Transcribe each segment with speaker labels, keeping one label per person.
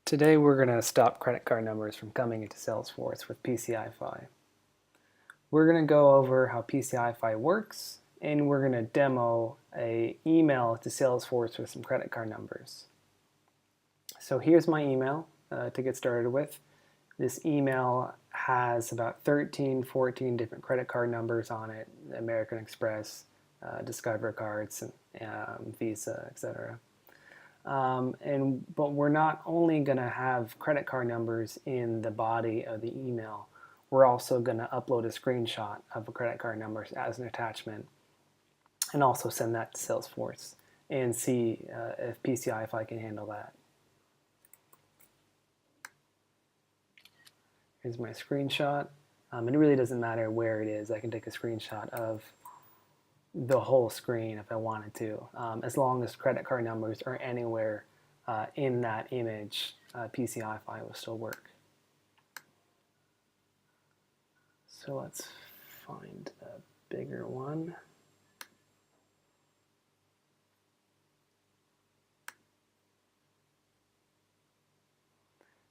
Speaker 1: Today we're going to stop credit card numbers from coming into Salesforce with PCI-Fi. We're going to go over how PCI-Fi works, and we're going to demo an email to Salesforce with some credit card numbers. So here's my email to get started with. This email has about 13, 14 different credit card numbers on it, American Express, Discover cards, and Visa, etc. But we're not only going to have credit card numbers in the body of the email, we're also going to upload a screenshot of a credit card number as an attachment and also send that to Salesforce and see if PCI-Fi can handle that. Here's my screenshot. It really doesn't matter where it is. I can take a screenshot of the whole screen if I wanted to. As long as credit card numbers are anywhere in that image, PCI-Fi will still work. So let's find a bigger one.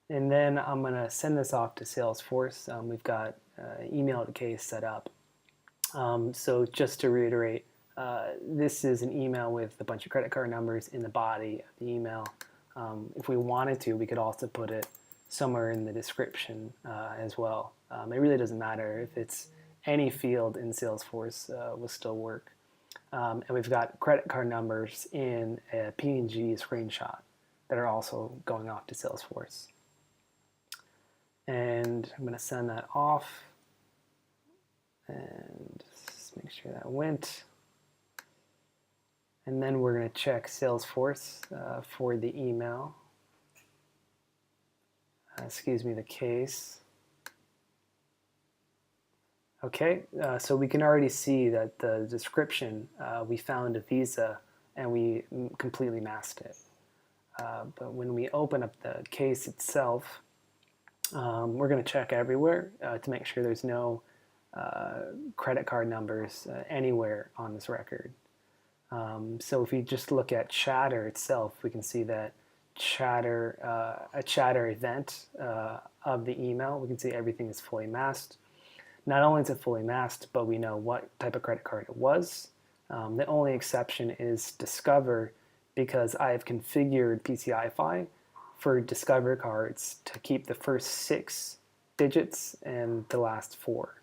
Speaker 1: And then I'm going to send this off to Salesforce. We've got email to case set up. So just to reiterate, this is an email with a bunch of credit card numbers in the body of the email. If we wanted to, we could also put it somewhere in the description as well. It really doesn't matter if it's any field in Salesforce will still work. And we've got credit card numbers in a PNG screenshot that are also going off to Salesforce. And I'm going to send that off and just make sure that went. And then we're going to check Salesforce for the email. The case. Okay, so we can already see that the description, we found a Visa and we completely masked it. But when we open up the case itself, we're going to check everywhere to make sure there's no credit card numbers anywhere on this record. So if we just look at chatter itself, we can see that a chatter event of the email, we can see everything is fully masked. Not only is it fully masked, but we know what type of credit card it was. The only exception is Discover, because I have configured PCI-Fi for Discover cards to keep the first 6 digits and the last 4.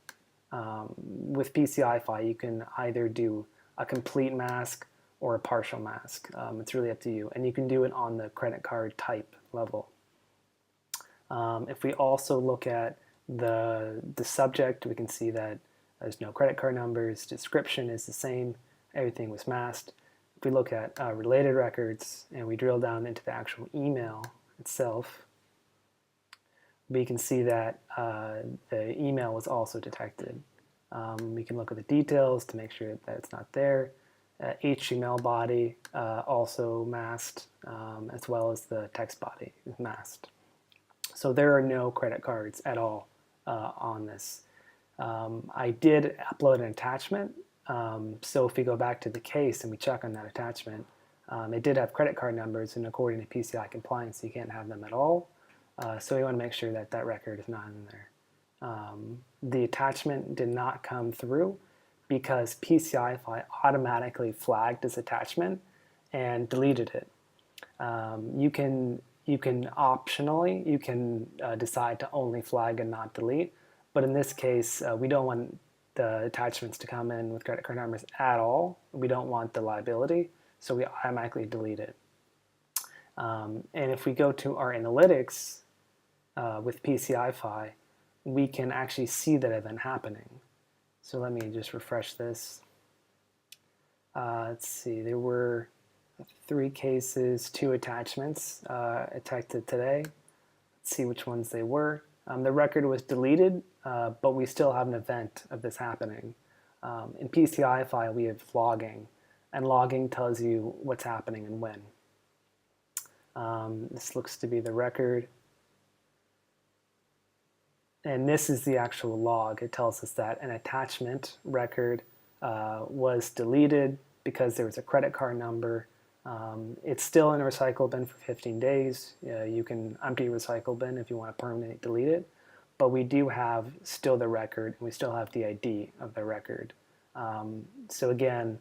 Speaker 1: With PCI-Fi, you can either do a complete mask or a partial mask. It's really up to you. And you can do it on the credit card type level. If we also look at the subject, we can see that there's no credit card numbers. Description is the same. Everything was masked. If we look at related records and we drill down into the actual email itself, we can see that the email was also detected. We can look at the details to make sure that it's not there. HTML body also masked, as well as the text body is masked. So there are no credit cards at all on this. I did upload an attachment. So if we go back to the case and we check on that attachment, it did have credit card numbers, and according to PCI compliance, you can't have them at all. So we want to make sure that that record is not in there. The attachment did not come through because PCI-Fi automatically flagged this attachment and deleted it. You can optionally decide to only flag and not delete, but in this case, we don't want the attachments to come in with credit card numbers at all. We don't want the liability, so we automatically delete it. And if we go to our analytics with PCI-Fi, we can actually see that event happening. So let me just refresh this. Let's see, there were 3 cases, 2 attachments detected today. Let's see which ones they were. The record was deleted, but we still have an event of this happening. In PCI-Fi, we have logging, and logging tells you what's happening and when. This looks to be the record. And this is the actual log. It tells us that an attachment record was deleted because there was a credit card number It's still in a recycle bin for 15 days. You can empty your recycle bin if you want to permanently delete it, but we do have still the record, and we still have the ID of the record. So again,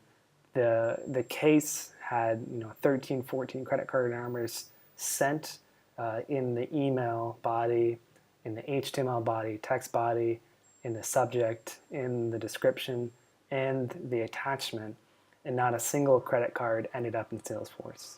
Speaker 1: the case had 13, 14 credit card numbers sent in the email body, in the HTML body, text body, in the subject, in the description, and the attachment, and not a single credit card ended up in Salesforce.